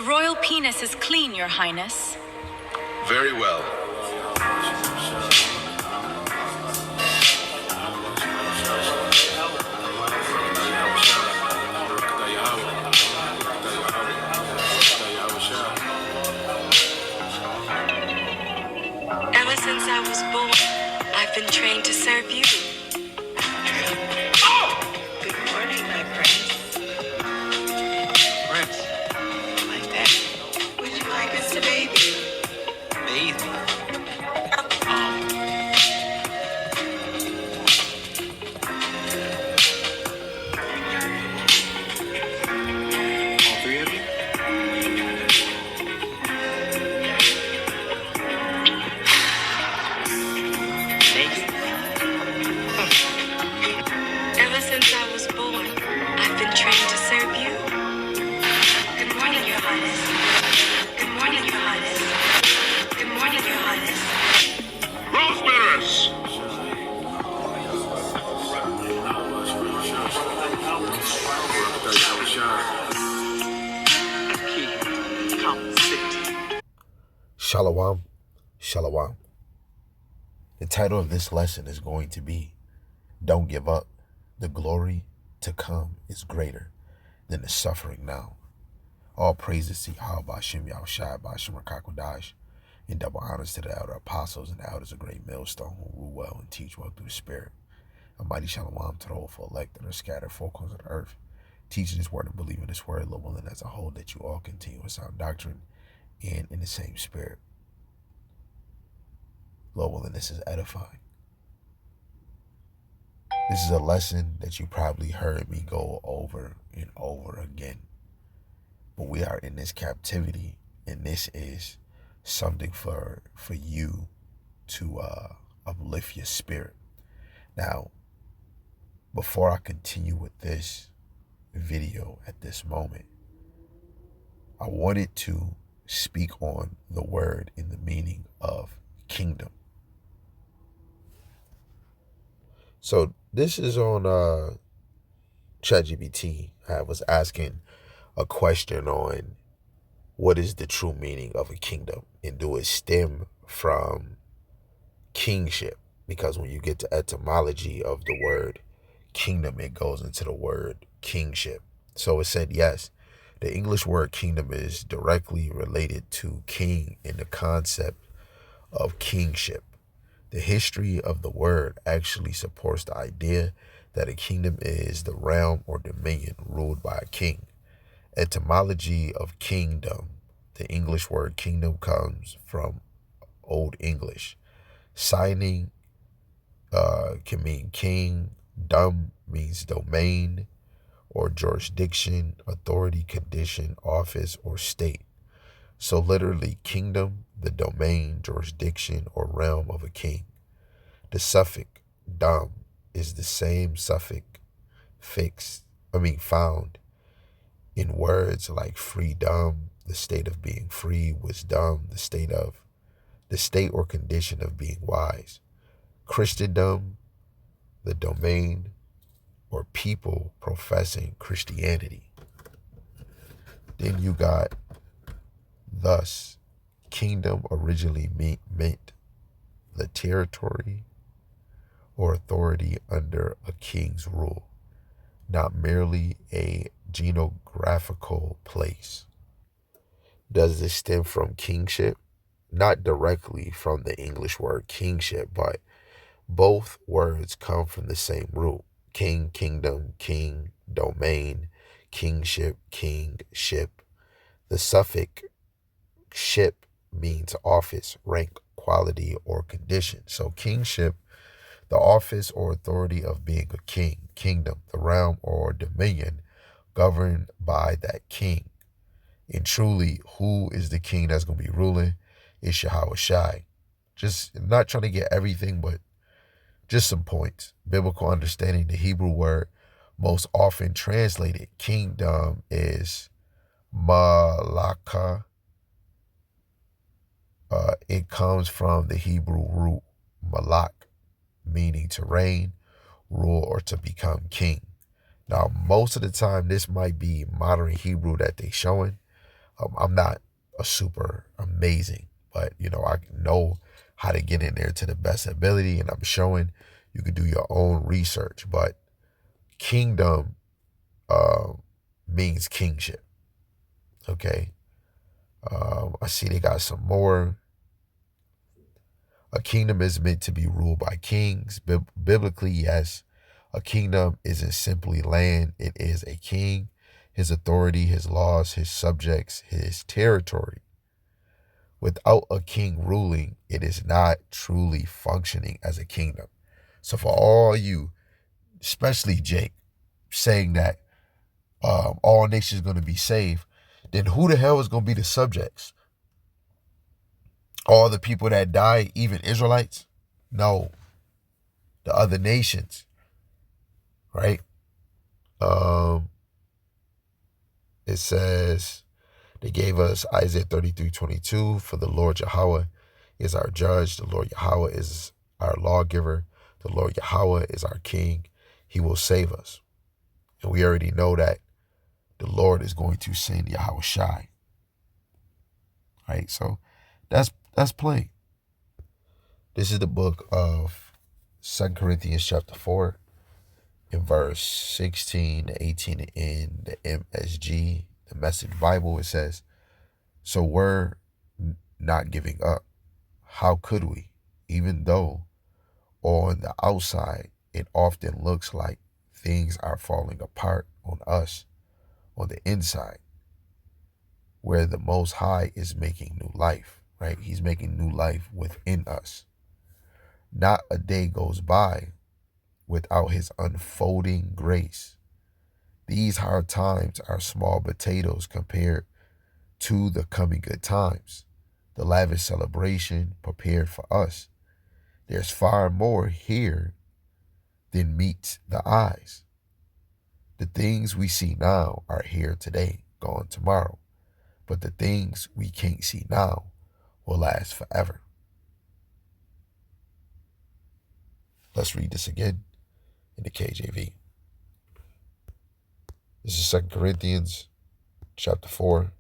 The royal penis is clean, Your Highness. Very well. Ever since I was born, I've been trained to serve you. Good morning, my prince. Prince, Like that. Would you like us to bathe you? bathe me. All three of you? Naked? Ever since I was born, I've been trained to serve you. Good morning, Your Highness. Good morning, Your Highness. Good morning, Your Highness. Rosebearers! Key, come sit. Shalom, shalom. The title of this lesson is going to be, Don't Give Up. The glory to come is greater than the suffering now. All praises to Yahweh Hashem Yahushai Bashim Rakakwadash, and double honors to the elder apostles and the elders of great millstone who rule well and teach well through the Spirit. A mighty shalom to the hopeful elect that are scattered four corners of the earth, teaching this word and believing this word, Lord willing, as a whole, that you all continue in sound doctrine and in the same spirit. Lord willing, this is edifying. This is a lesson that you probably heard me go over and over again. But we are in this captivity, and this is something for you to uplift your spirit. Now, before I continue with this video at this moment, I wanted to speak on the word in the meaning of kingdom. So this is on ChatGPT. I was asking a question on what is the true meaning of a kingdom, and do it stem from kingship? Because when you get to etymology of the word kingdom, it goes into the word kingship. So it said, yes, the English word kingdom is directly related to king in the concept of kingship. The history of the word actually supports the idea that a kingdom is the realm or dominion ruled by a king. Etymology of kingdom. The English word kingdom comes from Old English. Signing can mean king. Dom means domain or jurisdiction, authority, condition, office, or state. So literally, kingdom, the domain, jurisdiction, or realm of a king. The suffix dom is the same suffix found in words like freedom, the state of being free, wisdom, the state or condition of being wise. Christendom, the domain or people professing Christianity. Then you got, thus, kingdom originally meant the territory or authority under a king's rule, not merely a geographical place. Does this stem from kingship? Not directly from the English word kingship, but both words come from the same root. King, kingdom, king, domain, kingship, kingship. The suffix ship means office, rank, quality, or condition. So kingship, the office or authority of being a king. Kingdom, the realm or dominion governed by that king. And truly, who is the king that's going to be ruling? It's Yahweh Shai. Just not trying to get everything, but just some points. Biblical understanding, the Hebrew word most often translated kingdom is malaka. It comes from the Hebrew root malak, meaning to reign, rule, or to become king. Now, most of the time, this might be modern Hebrew that they showing. I'm not a super amazing, but I know how to get in there to the best ability, and I'm showing you can do your own research. But kingdom means kingship. Okay. I see they got some more. A kingdom is meant to be ruled by kings. Biblically, yes. A kingdom isn't simply land. It is a king, his authority, his laws, his subjects, his territory. Without a king ruling, it is not truly functioning as a kingdom. So for all you, especially Jake, saying that all nations are going to be saved, then who the hell is going to be the subjects? All the people that died, even Israelites? No. The other nations, right? It says, they gave us Isaiah 33:22, for the Lord Yahweh is our judge. The Lord Yahweh is our lawgiver. The Lord Yahweh is our king. He will save us. And we already know that the Lord is going to send Yahweh Shai. Right? So that's plain. This is the book of 2 Corinthians chapter 4 in verse 16 to 18 in the MSG, the Message Bible. It says, so we're not giving up. How could we? Even though on the outside, it often looks like things are falling apart on us, on the inside, where the Most High is making new life, right? He's making new life within us. Not a day goes by without his unfolding grace. These hard times are small potatoes compared to the coming good times, the lavish celebration prepared for us. There's far more here than meets the eyes. The things we see now are here today, gone tomorrow. But the things we can't see now will last forever. Let's read this again in the KJV. This is 2 Corinthians chapter 4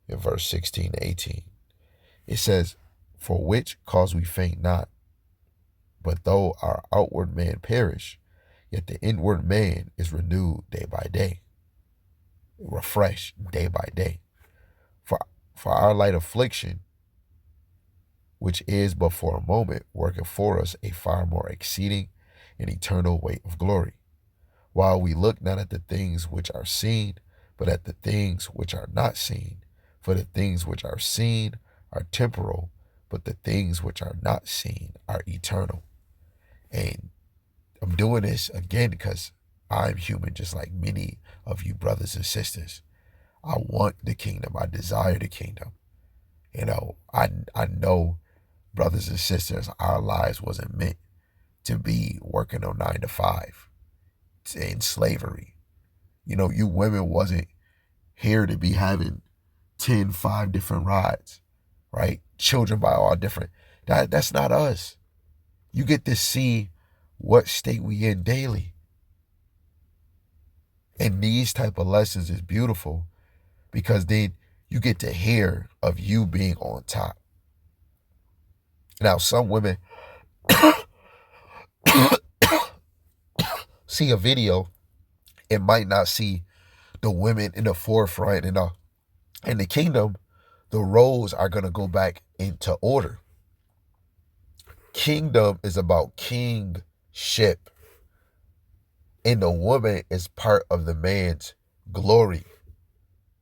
in verse 16 to 18. It says, for which cause we faint not, but though our outward man perish, yet the inward man is renewed day by day, refreshed day by day. For our light affliction, which is but for a moment, worketh for us a far more exceeding and eternal weight of glory. While we look not at the things which are seen, but at the things which are not seen. For the things which are seen are temporal, but the things which are not seen are eternal. And I'm doing this again because I'm human, just like many of you brothers and sisters. I want the kingdom. I desire the kingdom. I know, brothers and sisters, our lives wasn't meant to be working on 9 to 5 in slavery. You women wasn't here to be having 5 different rides, right? Children by all different. That's not us. You get to see what state we in daily. And these type of lessons is beautiful because then you get to hear of you being on top. Now, some women see a video and might not see the women in the forefront. In the kingdom, the roles are going to go back into order. Kingdom is about kingship. And the woman is part of the man's glory.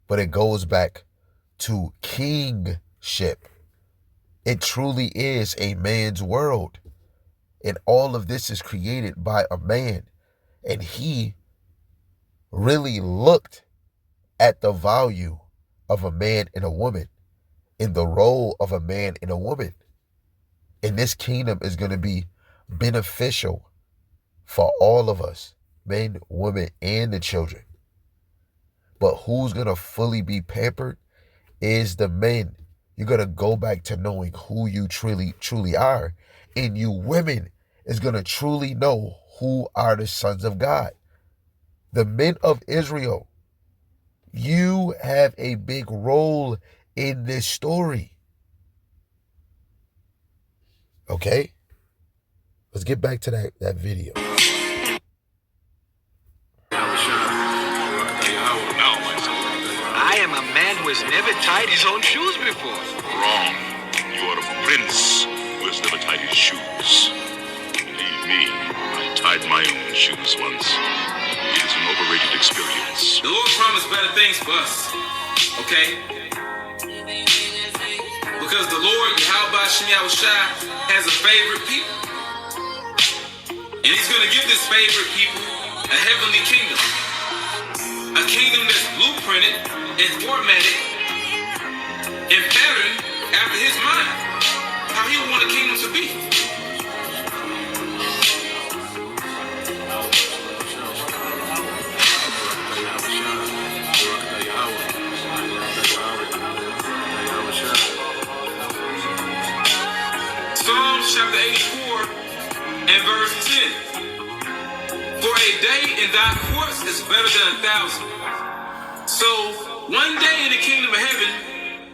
But it goes back to kingship. It truly is a man's world. And all of this is created by a man. And he really looked at the value of a man and a woman, in the role of a man and a woman. And this kingdom is going to be beneficial for all of us, men, women, and the children. But who's going to fully be pampered is the men. You're going to go back to knowing who you truly are. And you women is going to truly know who are the sons of God. The men of Israel, You have a big role in this story. Okay? Let's get back to that video. I am a man who has never tied his own shoes before. Wrong. You are a prince who has never tied his shoes. Believe me, I tied my own shoes once. It is an overrated experience. The Lord promised better things for us, okay? Because the Lord, Yahweh Shem Yahushua, has a favorite people. And he's going to give this favorite people a heavenly kingdom. A kingdom that's blueprinted and formatted and patterned after his mind. How he would want a kingdom to be. Psalms chapter 84 and verse 10. For a day in thy courts is better than 1,000. So, one day in the kingdom of heaven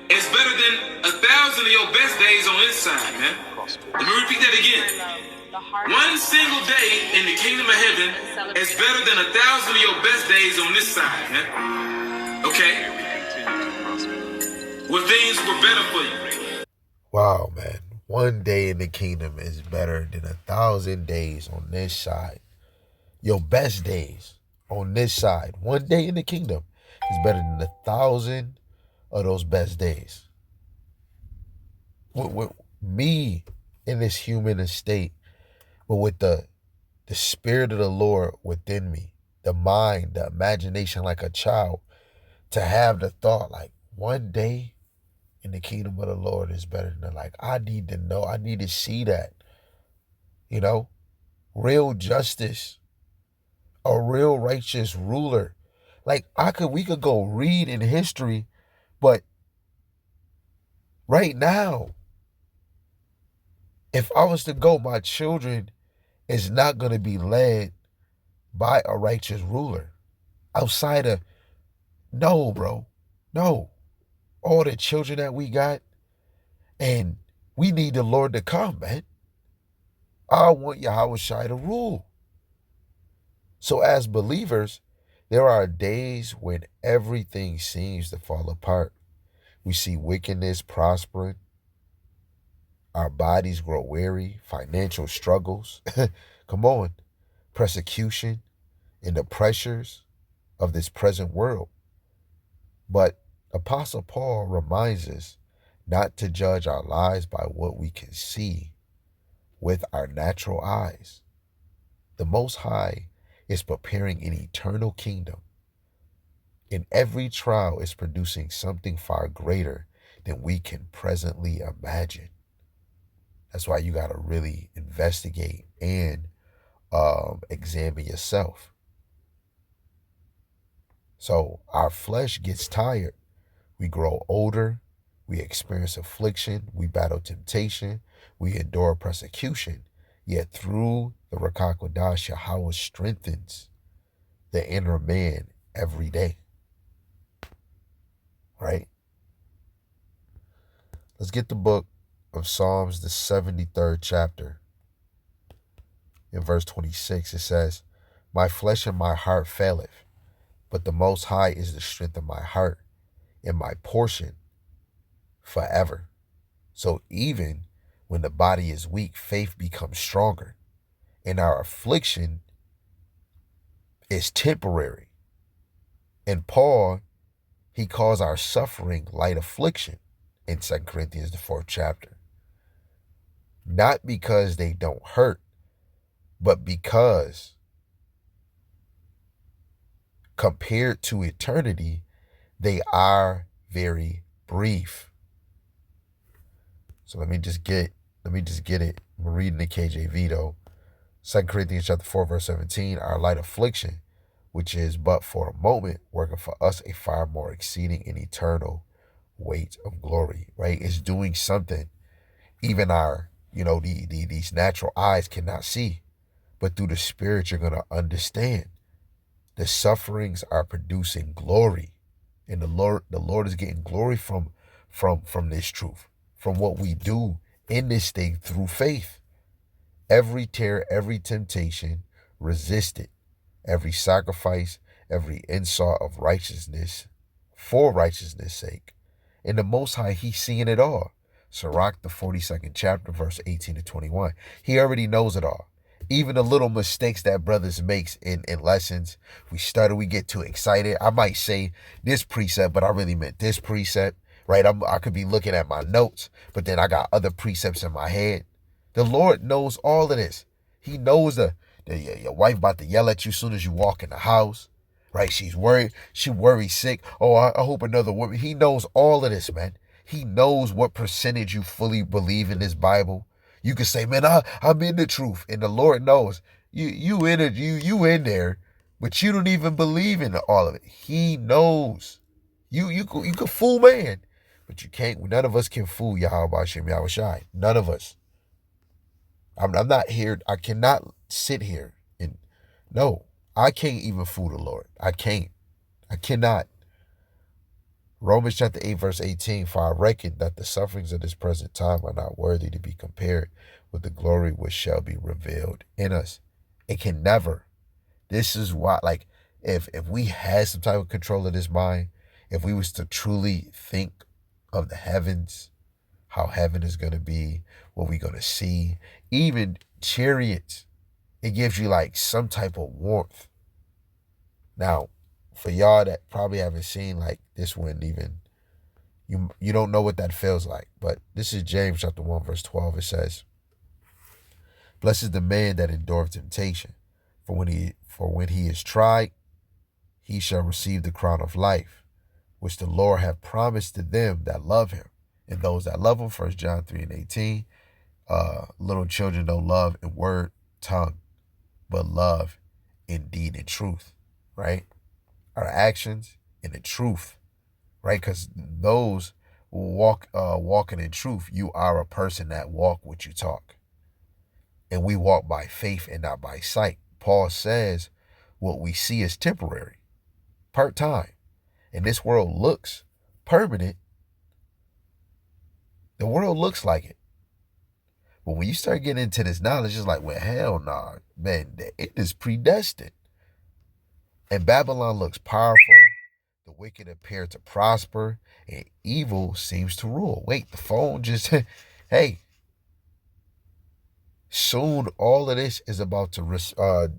is better than 1,000 of your best days on this side, man. Let me repeat that again. One single day in the kingdom of heaven is better than 1,000 of your best days on this side, man. Okay? Where things were better for you. Wow, man. One day in the kingdom is better than 1,000 days on this side. Your best days on this side. One day in the kingdom is better than 1,000 of those best days. With me in this human estate, but with the spirit of the Lord within me, the mind, the imagination like a child, to have the thought like one day in the kingdom of the Lord is better than like, I need to know, I need to see that, you know, real justice, a real righteous ruler. Like we could go read in history, but right now, if I was to go, my children is not going to be led by a righteous ruler outside of, no, bro, no. All the children that we got, and we need the Lord to come, man. I want Yahweh Shai to rule. So as believers, there are days when everything seems to fall apart. We see wickedness prospering. Our bodies grow weary, financial struggles. Come on. Persecution and the pressures of this present world. But Apostle Paul reminds us not to judge our lives by what we can see with our natural eyes. The Most High is preparing an eternal kingdom, and every trial is producing something far greater than we can presently imagine. That's why you got to really investigate and examine yourself. So our flesh gets tired. We grow older, we experience affliction, we battle temptation, we endure persecution. Yet through the Ruach HaKodesh, Yahweh strengthens the inner man every day. Right? Let's get the book of Psalms, the 73rd chapter. In verse 26, it says, My flesh and my heart faileth, but the Most High is the strength of my heart and my portion forever. So even when the body is weak, faith becomes stronger, and our affliction is temporary. And Paul, he calls our suffering light affliction in 2 Corinthians, the 4th chapter. Not because they don't hurt, but because compared to eternity, they are very brief. So let me just get it. I'm reading the KJV though. 2 Corinthians chapter 4, verse 17, our light affliction, which is but for a moment, working for us a far more exceeding and eternal weight of glory, right? It's doing something even our, these natural eyes cannot see, but through the Spirit, you're going to understand the sufferings are producing glory. And the Lord is getting glory from this truth, from what we do in this thing through faith. Every terror, every temptation, resist it. Every sacrifice, every insult of righteousness, for righteousness' sake. And the Most High, He's seeing it all. Sirach, the 42nd chapter, verse 18 to 21. He already knows it all. Even the little mistakes that brothers makes in lessons, we stutter, we get too excited. I might say this precept, but I really meant this precept, right? I could be looking at my notes, but then I got other precepts in my head. The Lord knows all of this. He knows that your wife about to yell at you as soon as you walk in the house, right? She's worried. She worries sick. Oh, I hope another woman. He knows all of this, man. He knows what percentage you fully believe in this Bible. You can say, man, I'm in the truth. And the Lord knows you in there, but you don't even believe in all of it. He knows. You can fool man, but you can't. None of us can fool Yahweh Shem Yahweh Shai. None of us. I'm not here. I cannot sit here and no, I can't even fool the Lord. I can't. I cannot. Romans chapter 8, verse 18, for I reckon that the sufferings of this present time are not worthy to be compared with the glory which shall be revealed in us. It can never. This is why, like, if we had some type of control of this mind, if we was to truly think of the heavens, how heaven is going to be, what we're going to see, even chariots, it gives you like some type of warmth. Now, for y'all that probably haven't seen, like, this wouldn't even, you don't know what that feels like. But this is James chapter 1, verse 12. It says, blessed is the man that endureth temptation, for when he is tried, he shall receive the crown of life, which the Lord hath promised to them that love him. And those that love him, 1 John 3 and 18, little children don't love in word, tongue, but love in deed and truth, right? Our actions and the truth, right? Because those walking in truth, you are a person that walk what you talk. And we walk by faith and not by sight. Paul says what we see is temporary, part time. And this world looks permanent. The world looks like it. But when you start getting into this knowledge, it's like, well, hell nah, man, it is predestined. And Babylon looks powerful. The wicked appear to prosper, and evil seems to rule. Wait, the phone just, hey. Soon all of this is about to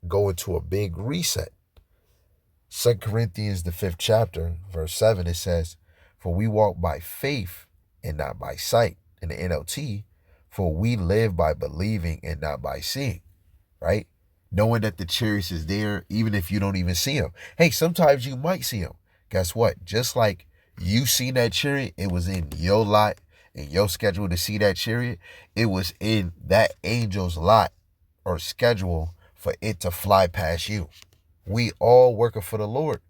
go into a big reset. 2 Corinthians, the 5th chapter, verse 7, it says, for we walk by faith and not by sight. In the NLT, for we live by believing and not by seeing, right? Knowing that the chariots is there, even if you don't even see them. Hey, sometimes you might see them. Guess what? Just like you seen that chariot, it was in your lot, in your schedule to see that chariot. It was in that angel's lot or schedule for it to fly past you. We all working for the Lord.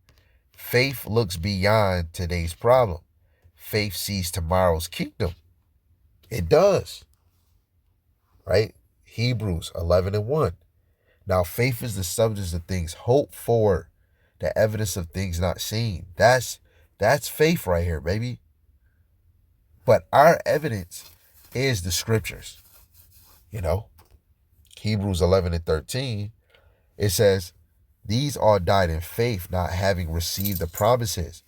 Faith looks beyond today's problem. Faith sees tomorrow's kingdom. It does. Right? Hebrews 11 and 1. Now faith is the substance of things hoped for, the evidence of things not seen. That's faith right here, baby. But our evidence is the scriptures. You know, Hebrews 11 and 13, it says, these all died in faith, not having received the promises,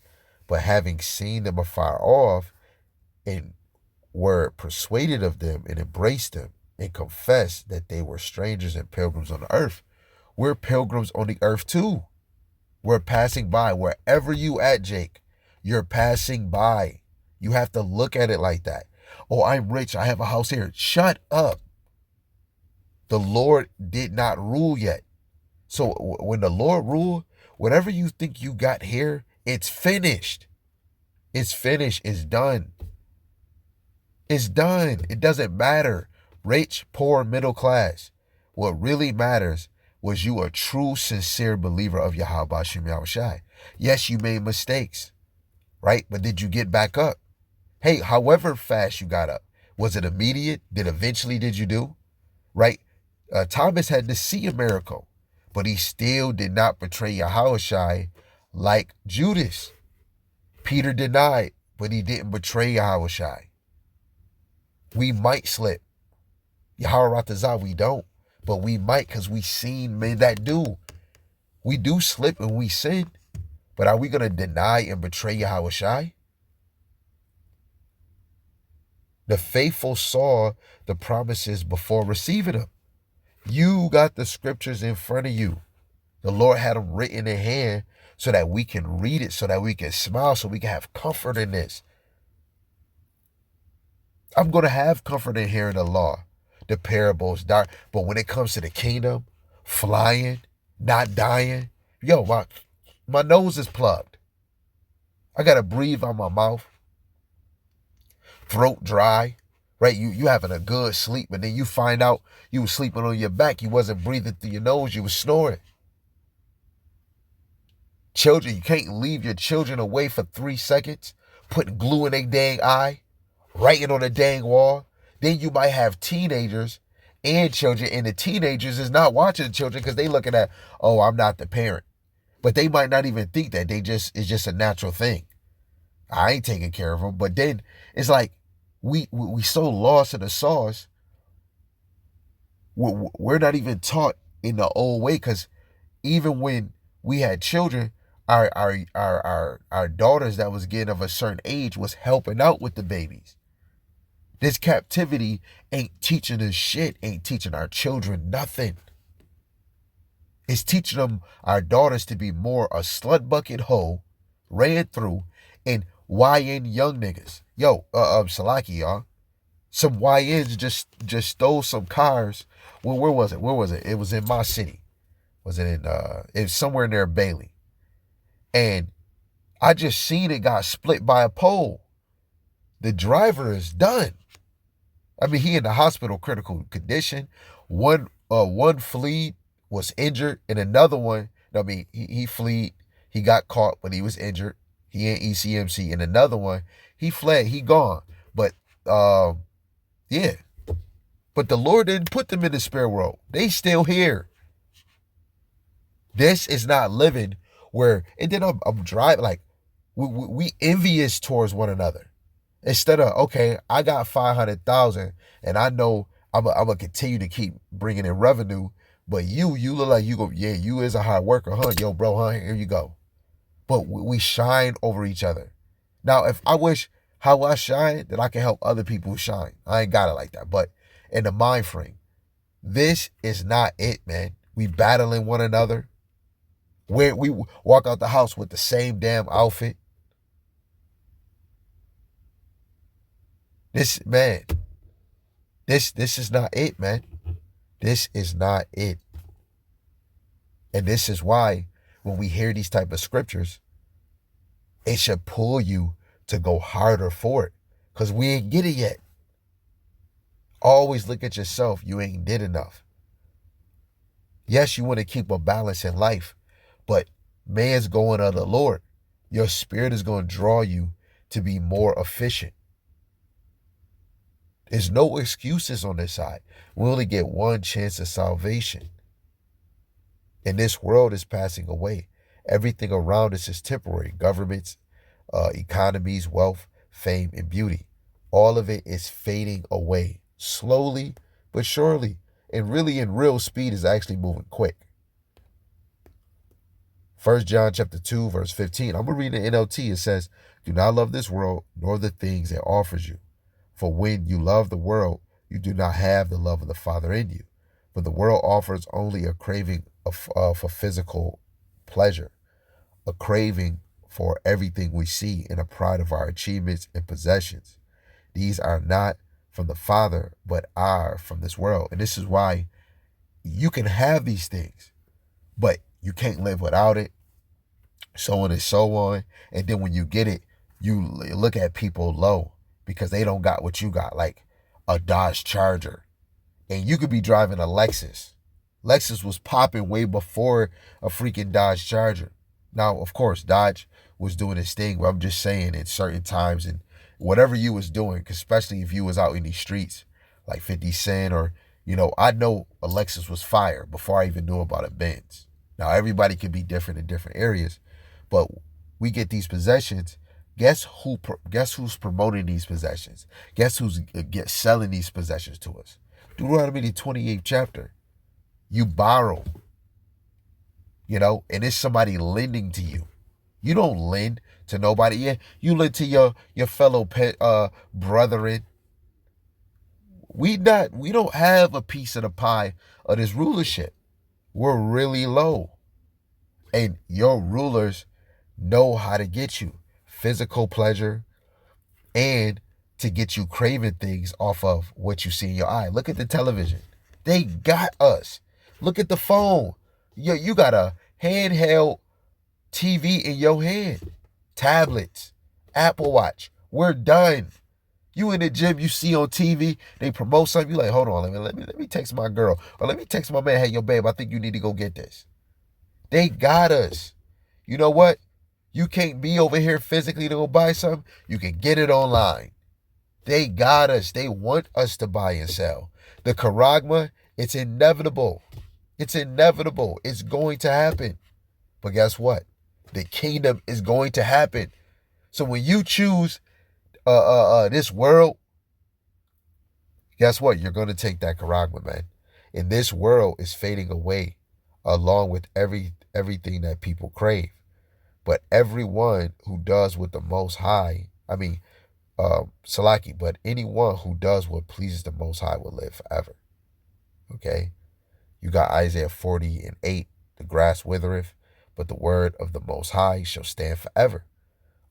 but having seen them afar off, and were persuaded of them and embraced them, and confessed that they were strangers and pilgrims on the earth. We're pilgrims on the earth too. We're passing by. Wherever you at, Jake, you're passing by. You have to look at it like that. Oh, I'm rich. I have a house here. Shut up. The Lord did not rule yet. So when the Lord ruled, whatever you think you got here, it's finished. It's finished. It's done. It's done. It doesn't matter. Rich, poor, middle class. What really matters was you a true, sincere believer of Yahweh Shem Yahweh Shai. Yes, you made mistakes, right? But did you get back up? Hey, however fast you got up, was it immediate? Did you do? Right? Thomas had to see a miracle, but he still did not betray Yahweh Shai like Judas. Peter denied, but he didn't betray Yahushai. We might slip. Yaharatazah, we don't. But we might, because we seen men that do. We do slip and we sin. But are we going to deny and betray Yahushai? The faithful saw the promises before receiving them. You got the scriptures in front of you. The Lord had them written in hand so that we can read it, so that we can smile, so we can have comfort in this. I'm going to have comfort in hearing the law, the parables, but when it comes to the kingdom, flying, not dying, yo, my nose is plugged. I got to breathe out my mouth. Throat dry, right? You having a good sleep, but then you find out you was sleeping on your back. You wasn't breathing through your nose. You was snoring. Children, you can't leave your children away for 3 seconds, putting glue in their dang eye, writing on a dang wall. Then you might have teenagers and children, and the teenagers is not watching the children because they looking at, oh, I'm not the parent. But they might not even think that. It's just a natural thing. I ain't taking care of them. But then it's like we so lost in the sauce. We're not even taught in the old way, because even when we had children, our daughters that was getting of a certain age was helping out with the babies. This captivity ain't teaching us shit, ain't teaching our children nothing. It's teaching them, our daughters, to be more a slut bucket hoe, ran through, and YN young niggas. Yo, Salaki, y'all. Some YNs just stole some cars. Well, where was it? It was in my city. Was it in, it was somewhere near Bailey. And I just seen it got split by a pole. The driver is done. I mean, he in the hospital, critical condition. One fled, was injured, and another one, I mean, he fled. He got caught, but he was injured. He in ECMC. And another one, he fled. He gone. But, yeah. But the Lord didn't put them in the spare world. They still here. This is not living where, and then I'm driving, like, we envious towards one another. Instead of, okay, I got 500,000 and I know I'm going to continue to keep bringing in revenue, but you look like you is a hard worker, huh? Yo, bro, huh? Here you go. But we shine over each other. Now, if I wish how I shine, that I can help other people shine. I ain't got it like that. But in the mind frame, this is not it, man. We battling one another. We walk out the house with the same damn outfit. This is not it, man. This is not it. And this is why when we hear these type of scriptures, it should pull you to go harder for it, because we ain't get it yet. Always look at yourself. You ain't did enough. Yes, you want to keep a balance in life, but man's going of the Lord. Your spirit is going to draw you to be more efficient. There's no excuses on this side. We only get one chance of salvation. And this world is passing away. Everything around us is temporary. Governments, economies, wealth, fame, and beauty. All of it is fading away. Slowly but surely. And really in real speed is actually moving quick. 1 John chapter 2, verse 15. I'm going to read the NLT. It says, do not love this world, nor the things it offers you. For when you love the world, you do not have the love of the Father in you. For the world offers only a craving for physical pleasure, a craving for everything we see, and a pride of our achievements and possessions. These are not from the Father, but are from this world. And this is why you can have these things, but you can't live without it, so on and so on. And then when you get it, you look at people low, because they don't got what you got, like a Dodge Charger. And you could be driving a Lexus. Lexus was popping way before a freaking Dodge Charger. Now, of course, Dodge was doing its thing, but I'm just saying in certain times, and whatever you was doing, especially if you was out in these streets, like 50 Cent, or, I know a Lexus was fire before I even knew about a Benz. Now, everybody can be different in different areas, but we get these possessions Guess who's promoting these possessions? Guess who's selling these possessions to us? Deuteronomy the 28th chapter. You borrow, and it's somebody lending to you. You don't lend to nobody. Yeah, you lend to your fellow brethren. We don't have a piece of the pie of this rulership. We're really low. And your rulers know how to get you physical pleasure and to get you craving things off of what you see in your eye. Look at the television. They got us. Look at the phone. You got a handheld TV in your hand. Tablets, Apple Watch. We're done. You in the gym, you see on TV, they promote something. You like, hold on, let me text my girl. Or let me text my man, hey, yo, babe, I think you need to go get this. They got us. You know what? You can't be over here physically to go buy something. You can get it online. They got us. They want us to buy and sell. The charagma, it's inevitable. It's inevitable. It's going to happen. But guess what? The kingdom is going to happen. So when you choose this world, guess what? You're going to take that charagma, man. And this world is fading away along with everything that people crave. But everyone who does what the Most High, Salaki, but anyone who does what pleases the Most High will live forever. Okay? You got Isaiah 40:8, the grass withereth, but the word of the Most High shall stand forever.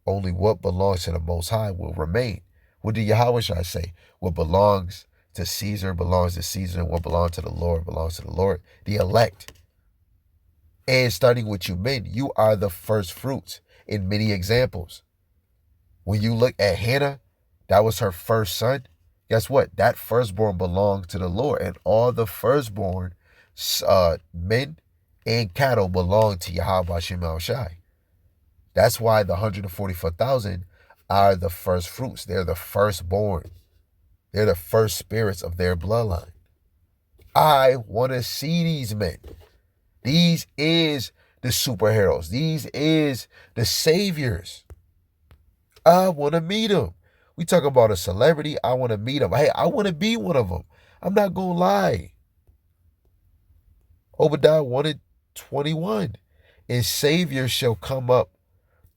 Only what belongs to the Most High will remain. What did Yahushua say? What belongs to Caesar belongs to Caesar, and what belongs to the Lord belongs to the Lord. The elect. And starting with you men, you are the first fruits in many examples. When you look at Hannah, that was her first son. Guess what? That firstborn belonged to the Lord. And all the firstborn men and cattle belong to Yahweh Shem Shai. That's why the 144,000 are the first fruits. They're the firstborn. They're the first spirits of their bloodline. I want to see these men. These is the superheroes. These is the saviors. I want to meet them. We talk about a celebrity. I want to meet them. Hey, I want to be one of them. I'm not going to lie. Obadiah 1:21. And saviors shall come up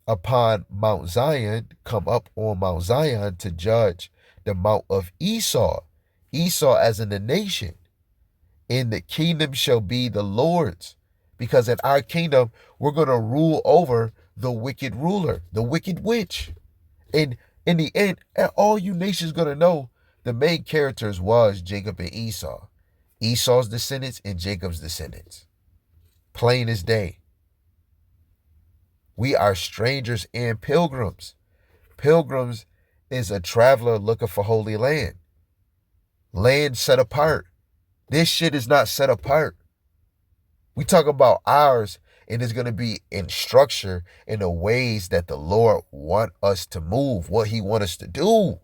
upon Mount Zion, come up on Mount Zion to judge the mount of Esau. Esau as in the nation. And the kingdom shall be the Lord's. Because in our kingdom, we're going to rule over the wicked ruler, the wicked witch. And in the end, all you nations going to know the main characters was Jacob and Esau. Esau's descendants and Jacob's descendants. Plain as day. We are strangers and pilgrims. Pilgrims is a traveler looking for holy land. Land set apart. This shit is not set apart. We talk about ours, and it's going to be in structure in the ways that the Lord want us to move, what he want us to do.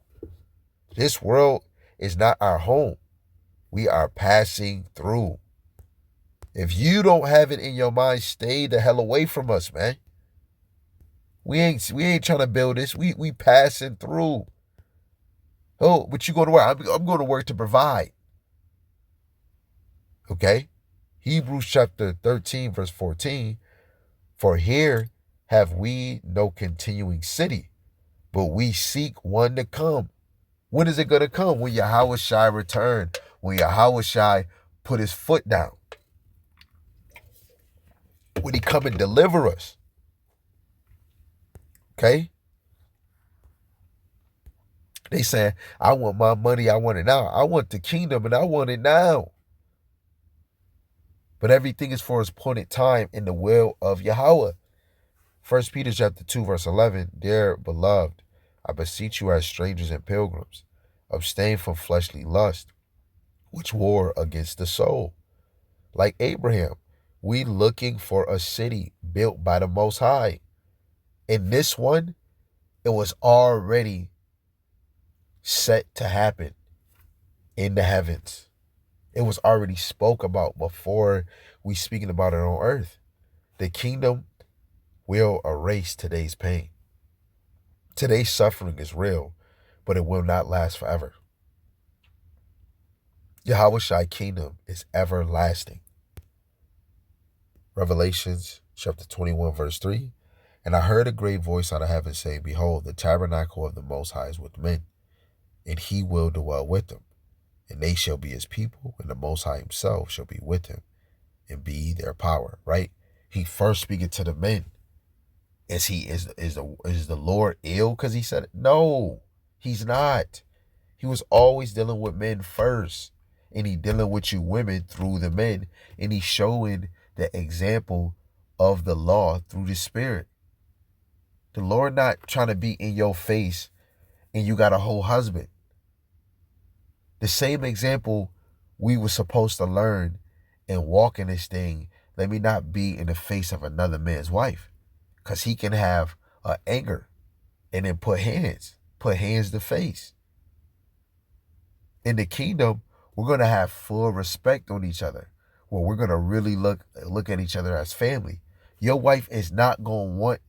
This world is not our home. We are passing through. If you don't have it in your mind, stay the hell away from us, man. We ain't trying to build this. We passing through. Oh, but you going to work. I'm going to work to provide. Okay? Hebrews chapter 13, verse 14. For here have we no continuing city, but we seek one to come. When is it going to come? When Yahweh Shai return. When Yahweh Shai put his foot down. When he come and deliver us. Okay? They saying, I want my money, I want it now. I want the kingdom and I want it now. But everything is for its appointed time in the will of Yahweh. 1 Peter chapter 2, verse 11. Dear beloved, I beseech you as strangers and pilgrims, abstain from fleshly lust, which war against the soul. Like Abraham, we looking for a city built by the Most High. In this one, it was already set to happen in the heavens. It was already spoke about before we speaking about it on earth. The kingdom will erase today's pain. Today's suffering is real, but it will not last forever. Yahushua kingdom is everlasting. Revelations chapter 21, verse 3. And I heard a great voice out of heaven saying, Behold, the tabernacle of the Most High is with men, and he will dwell with them. And they shall be his people, and the Most High himself shall be with him, and be their power. Right? He first speaking to the men. Is the Lord ill because he said it? No, he's not. He was always dealing with men first. And he dealing with you women through the men. And he's showing the example of the law through the Spirit. The Lord not trying to be in your face and you got a whole husband. The same example we were supposed to learn and walk in this thing. Let me not be in the face of another man's wife. Because he can have anger and then put hands to face. In the kingdom, we're going to have full respect on each other. Where we're going to really look at each other as family. Your wife is not going to want,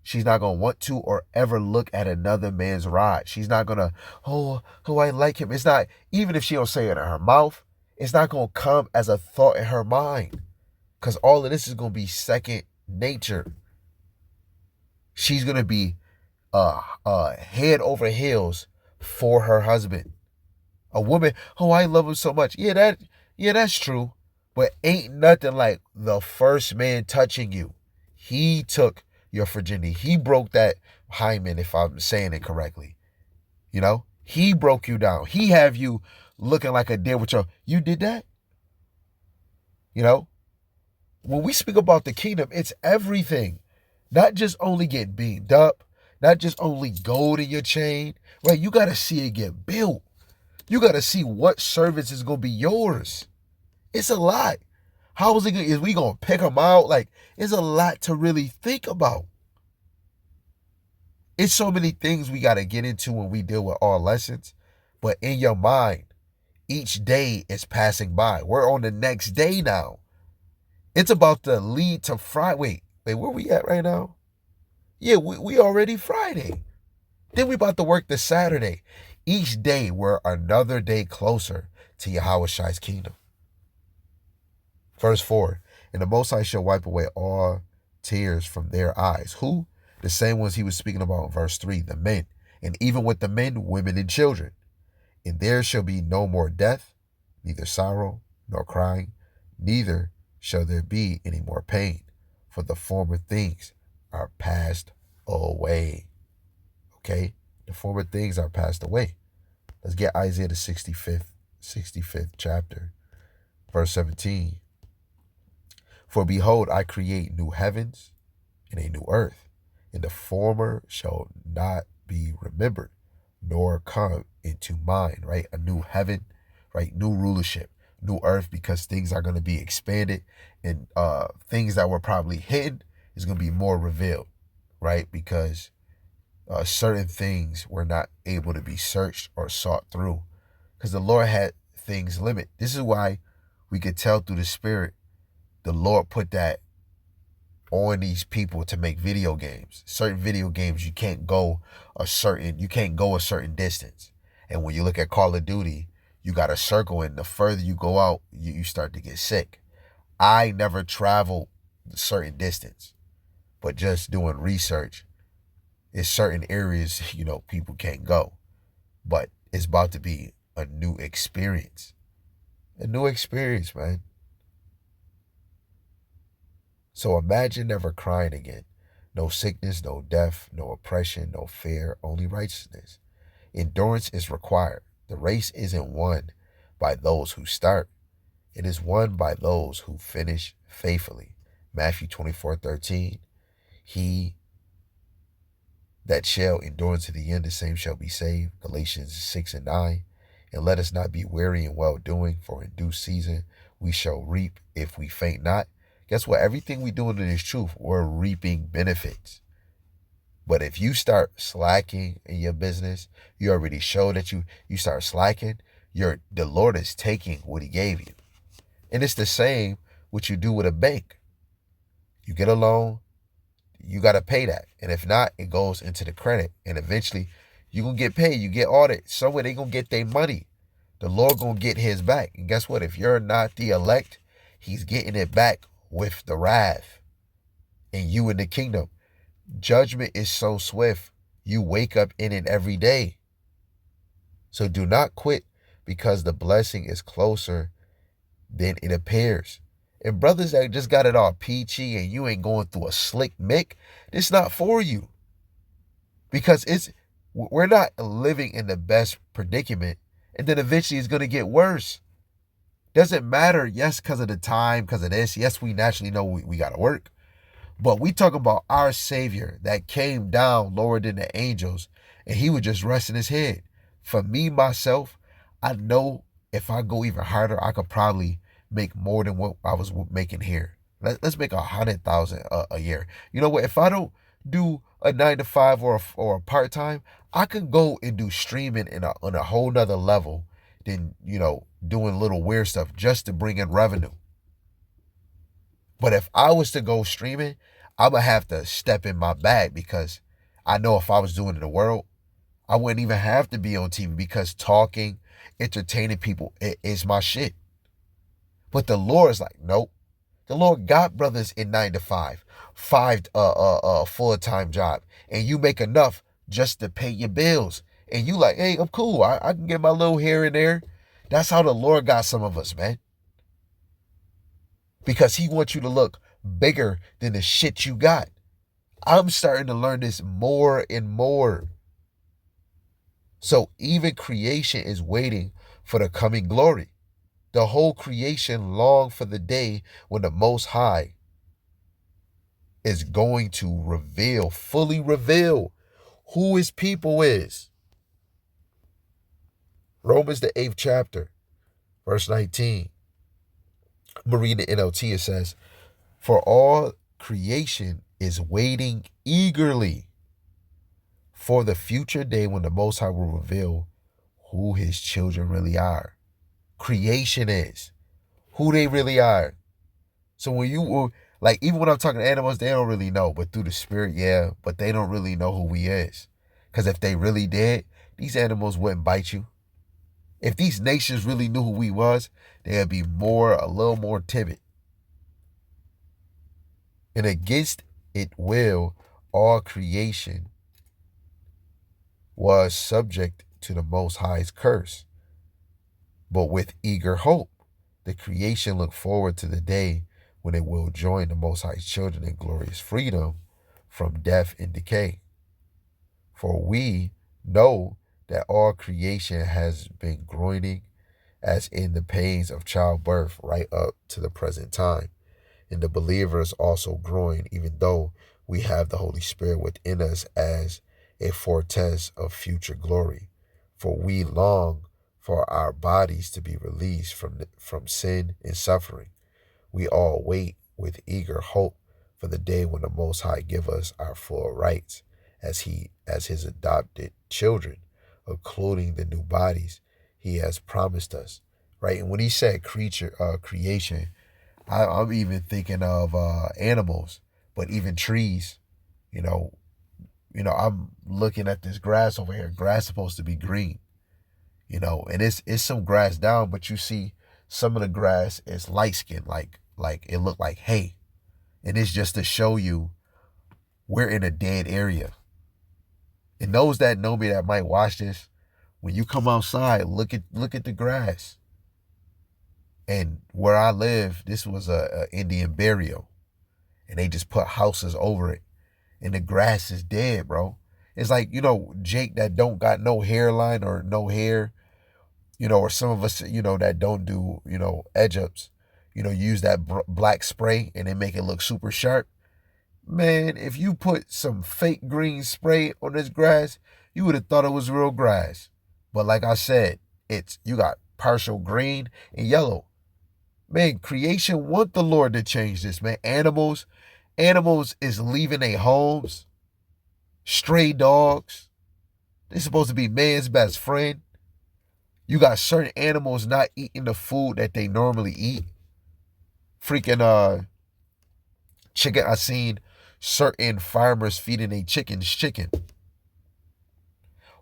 she's not going to want to or ever look at another man's rod. She's not going to, oh, I like him. It's not, even if she don't say it in her mouth, it's not going to come as a thought in her mind. Because all of this is going to be second nature. She's going to be head over heels for her husband. A woman, oh, I love him so much. Yeah, that's true. But ain't nothing like the first man touching you. He took your virginity. He broke that hymen, if I'm saying it correctly. You know, he broke you down. He have you looking like a deer with your, you did that? You know, when we speak about the kingdom, it's everything. Not just only get beamed up, not just only gold in your chain, right? You got to see it get built. You got to see what service is going to be yours. It's a lot. How is it going? Is we going to pick them out? Like, it's a lot to really think about. It's so many things we got to get into when we deal with all lessons. But in your mind, each day is passing by. We're on the next day now. It's about to lead to Friday. Wait, where we at right now? Yeah, we already Friday. Then we about to work the Saturday. Each day we're another day closer to Yahushua's kingdom. Verse 4, and the Most High shall wipe away all tears from their eyes. Who? The same ones he was speaking about in verse 3, the men. And even with the men, women, and children. And there shall be no more death, neither sorrow, nor crying, neither shall there be any more pain. For the former things are passed away. Okay? The former things are passed away. Let's get Isaiah the 65th chapter, verse 17. For behold, I create new heavens and a new earth, and the former shall not be remembered, nor come into mind, right? A new heaven, right? New rulership, new earth, because things are going to be expanded, and things that were probably hidden is going to be more revealed, right? Because certain things were not able to be searched or sought through, because the Lord had things limit. This is why we could tell through the Spirit the Lord put that on these people to make video games. Certain video games you can't go a certain distance. And when you look at Call of Duty, you got a circle, and the further you go out, you start to get sick. I never traveled a certain distance, but just doing research, there's certain areas, people can't go. But it's about to be a new experience. A new experience, man. So imagine never crying again. No sickness, no death, no oppression, no fear, only righteousness. Endurance is required. The race isn't won by those who start. It is won by those who finish faithfully. Matthew 24:13. He that shall endure unto the end, the same shall be saved. Galatians 6:9. And let us not be weary in well-doing, for in due season we shall reap if we faint not. Guess what? Everything we do in this truth, we're reaping benefits. But if you start slacking in your business, you already show that you start slacking, the Lord is taking what he gave you. And it's the same what you do with a bank. You get a loan, you got to pay that. And if not, it goes into the credit. And eventually, you going to get paid. You get audited. Somewhere they going to get their money. The Lord going to get his back. And guess what? If you're not the elect, he's getting it back with the wrath. And you in the kingdom. Judgment is so swift. You wake up in it every day. So do not quit, because the blessing is closer than it appears. And brothers that just got it all peachy and you ain't going through a slick Mick, it's not for you. Because we're not living in the best predicament. And then eventually it's going to get worse. Doesn't matter, yes, because of the time, because of this. Yes, we naturally know we got to work. But we talk about our Savior that came down lower than the angels, and he was just resting his head. For me, myself, I know if I go even harder, I could probably make more than what I was making here. Let's make 100,000 a year. You know what? If I don't do a 9 to 5 or a part-time, I can go and do streaming on a whole nother level than, doing little weird stuff just to bring in revenue. But if I was to go streaming, I'm going to have to step in my bag, because I know if I was doing it in the world, I wouldn't even have to be on TV, because talking, entertaining people is my shit. But the Lord is like, nope. The Lord got brothers in 9 to 5 full-time job, and you make enough just to pay your bills. And you like, hey, I'm cool. I can get my little here and there. That's how the Lord got some of us, man. Because he wants you to look bigger than the shit you got. I'm starting to learn this more and more. So even creation is waiting for the coming glory. The whole creation long for the day when the Most High is going to fully reveal who his people is. Romans the 8th chapter, verse 19. I'm going to read the NLT. It says, for all creation is waiting eagerly for the future day when the Most High will reveal who his children really are. Creation is who they really are. So when even when I'm talking to animals, they don't really know, but through the spirit, yeah, but they don't really know who we is. Because if they really did, these animals wouldn't bite you. If these nations really knew who we was, they'd be a little more timid. And against it will, all creation was subject to the Most High's curse. But with eager hope, the creation looked forward to the day when it will join the Most High's children in glorious freedom from death and decay. For we know that all creation has been groaning as in the pains of childbirth right up to the present time. And the believers also groan, even though we have the Holy Spirit within us as a foretaste of future glory. For we long for our bodies to be released from sin and suffering. We all wait with eager hope for the day when the Most High give us our full rights as his adopted children, including the new bodies he has promised us. Right? And when he said creation, I'm even thinking of animals, but even trees. I'm looking at this grass over here. Grass is supposed to be green, and it's some grass down, but you see some of the grass is light skinned, like it looked like hay. And it's just to show you we're in a dead area. And those that know me that might watch this, when you come outside, look at the grass. And where I live, this was a Indian burial, and they just put houses over it, and the grass is dead, bro. It's like, Jake that don't got no hairline or no hair, or some of us, that don't do, edge ups, use that black spray and they make it look super sharp. Man, if you put some fake green spray on this grass, you would have thought it was real grass. But like I said, you got partial green and yellow. Man, creation want the Lord to change this, man. Animals is leaving their homes. Stray dogs. They're supposed to be man's best friend. You got certain animals not eating the food that they normally eat. Freaking chicken. I seen certain farmers feeding their chickens chicken.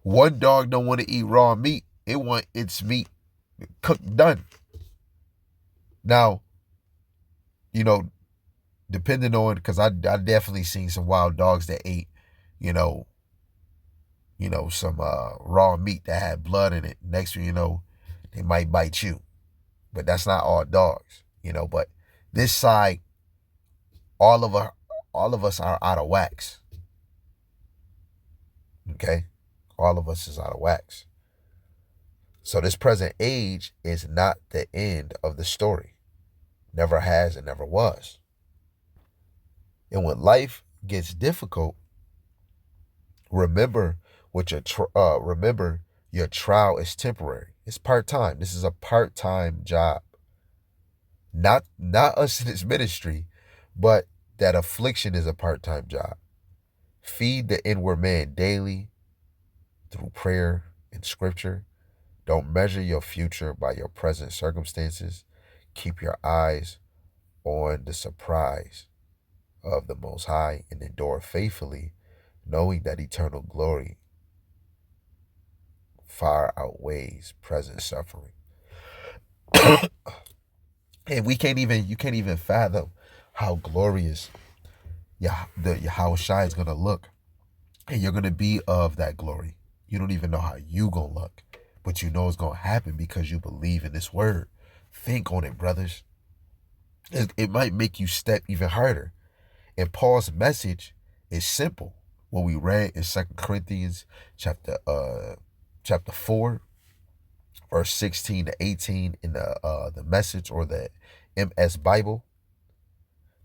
One dog don't want to eat raw meat. It want its meat cooked done. Now, you know, depending on, because I definitely seen some wild dogs that ate, some raw meat that had blood in it. Next thing you know, they might bite you. But that's not all dogs, But this side, all of us are out of wax. Okay? All of us is out of wax. So this present age is not the end of the story. Never has and never was. And when life gets difficult, remember your trial is temporary. It's part-time. This is a part-time job. Not us in this ministry, but that affliction is a part-time job. Feed the inward man daily through prayer and scripture. Don't measure your future by your present circumstances. Keep your eyes on the surprise of the Most High and endure faithfully, knowing that eternal glory far outweighs present suffering. And you can't even fathom how glorious the Yahweh Shai is going to look. And you're going to be of that glory. You don't even know how you going to look, but you know it's going to happen because you believe in this word. Think on it, brothers. It might make you step even harder. And Paul's message is simple. What we read in 2 Corinthians chapter 4, verse 16 to 18 in the Message or the MS Bible.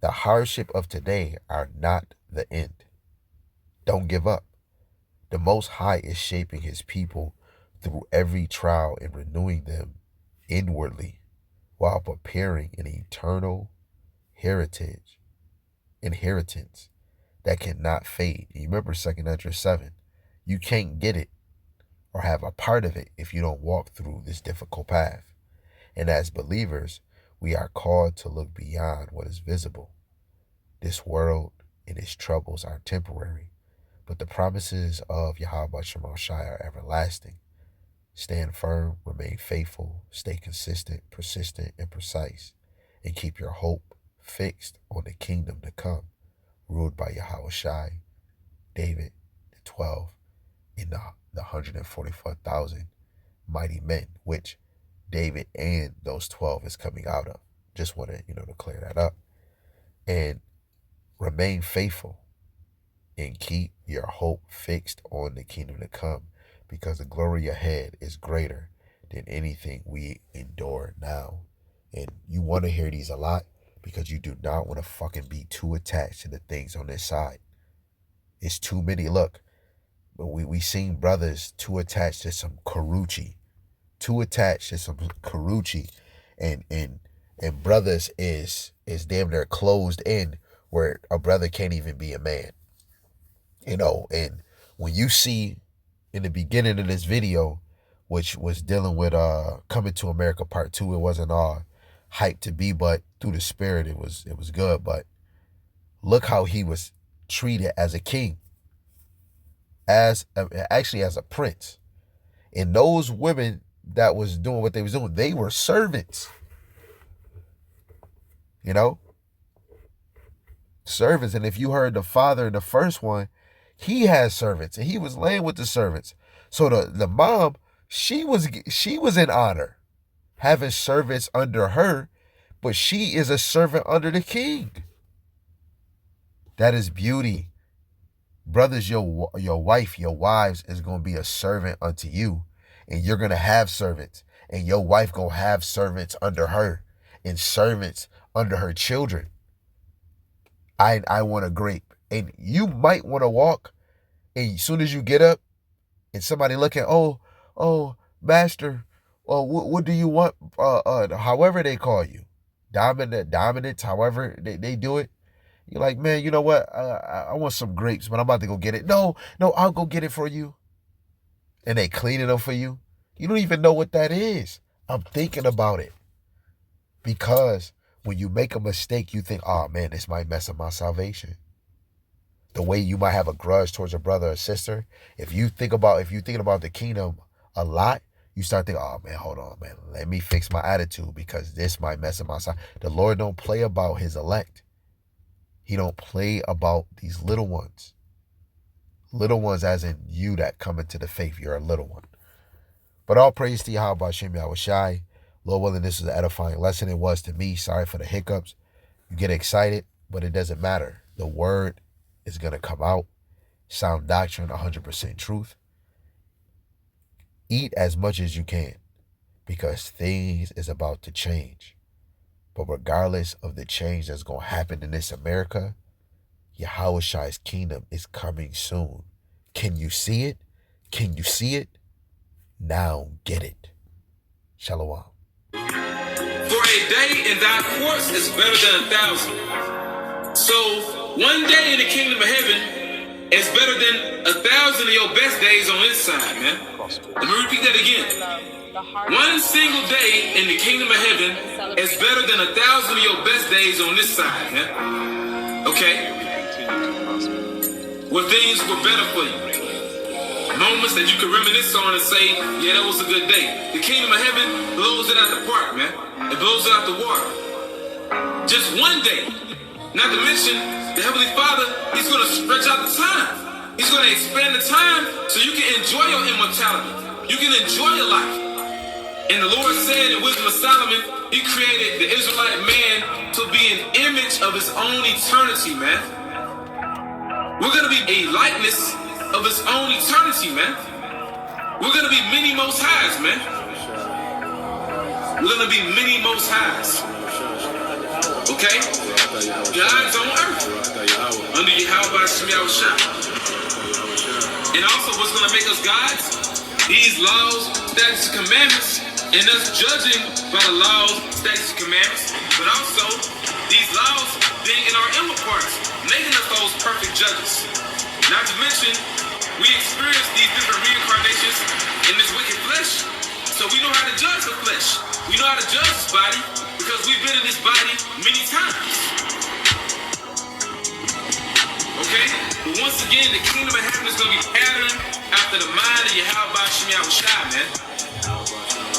The hardship of today are not the end. Don't give up. The Most High is shaping his people through every trial and renewing them inwardly while preparing an eternal inheritance that cannot fade. You remember 2 Ezra 7. You can't get it or have a part of it if you don't walk through this difficult path. And as believers, we are called to look beyond what is visible. This world and its troubles are temporary, but the promises of Yahweh Shemel Shai are everlasting. Stand firm, remain faithful, stay consistent, persistent, and precise, and keep your hope fixed on the kingdom to come, ruled by Yahweh Shai, David, the 12, and the 144,000 mighty men, which David and those 12 is coming out of. Just want to, to clear that up. And remain faithful and keep your hope fixed on the kingdom to come, because the glory ahead is greater than anything we endure now. And you want to hear these a lot because you do not want to fucking be too attached to the things on this side. It's too many. Look, we seen brothers too attached to some Karuchi, and brothers is damn near closed in, where a brother can't even be a man. And when you see in the beginning of this video, which was dealing with Coming to America Part 2, it wasn't all hyped to be, but through the spirit it was good. But look how he was treated as a king, actually as a prince. And those women that was doing what they was doing, they were servants. Servants. And if you heard the father in the first one, he had servants and he was laying with the servants. So the mom, she was in honor, having servants under her, but she is a servant under the king. That is beauty. Brothers, your wife, your wives is going to be a servant unto you, and you're going to have servants, and your wife going to have servants under her and servants under her children. I want a grape. And you might want to walk, and as soon as you get up and somebody looking, oh, master, what do you want? However they call you, dominant, however they do it. You're like, man, you know what? I want some grapes, but I'm about to go get it. No, I'll go get it for you. And they cleaning them for you. You don't even know what that is. I'm thinking about it. Because when you make a mistake, you think, oh man, this might mess up my salvation. The way you might have a grudge towards a brother or sister, if you're thinking about the kingdom a lot, you start thinking, oh man, hold on, man, let me fix my attitude because this might mess up my side. The Lord don't play about his elect. He don't play about these little ones. Little ones as in you that come into the faith. You're a little one. But all praise to Yahweh Hashem Yahushai. Lord willing, this was an edifying lesson. It was to me. Sorry for the hiccups. You get excited, but it doesn't matter. The word is going to come out. Sound doctrine, 100% truth. Eat as much as you can because things is about to change. But regardless of the change that's going to happen in this America, Yahushai's kingdom is coming soon. Can you see it? Can you see it? Now get it. Shalom. For a day in thy courts is better than 1,000. So one day in the kingdom of heaven is better than 1,000 of your best days on this side, man. Let me repeat that again. One single day in the kingdom of heaven is better than 1,000 of your best days on this side, man. Okay? Where things were better for you. Moments that you could reminisce on and say, yeah, that was a good day. The kingdom of heaven blows it out the park, man. It blows it out the water. Just one day. Not to mention, the Heavenly Father, he's going to stretch out the time. He's going to expand the time so you can enjoy your immortality. You can enjoy your life. And the Lord said in Wisdom of Solomon, he created the Israelite man to be an image of his own eternity, man. We're going to be a likeness of his own eternity, man. We're going to be many most highs, man. We're going to be many most highs. Okay? God's on earth. Under Yahweh Hashem Yahushua. And also what's going to make us gods? These laws, statutes, and commandments, and us judging by the laws, statutes, and commandments, but also these laws being in our inward parts, making us those perfect judges. Not to mention, we experience these different reincarnations in this wicked flesh, so we know how to judge the flesh. We know how to judge this body because we've been in this body many times. Okay? But once again, the kingdom of heaven is going to be patterned after the mind of Yahweh Hashem Yahushua, man.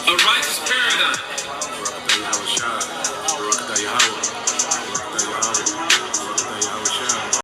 A righteous paradigm.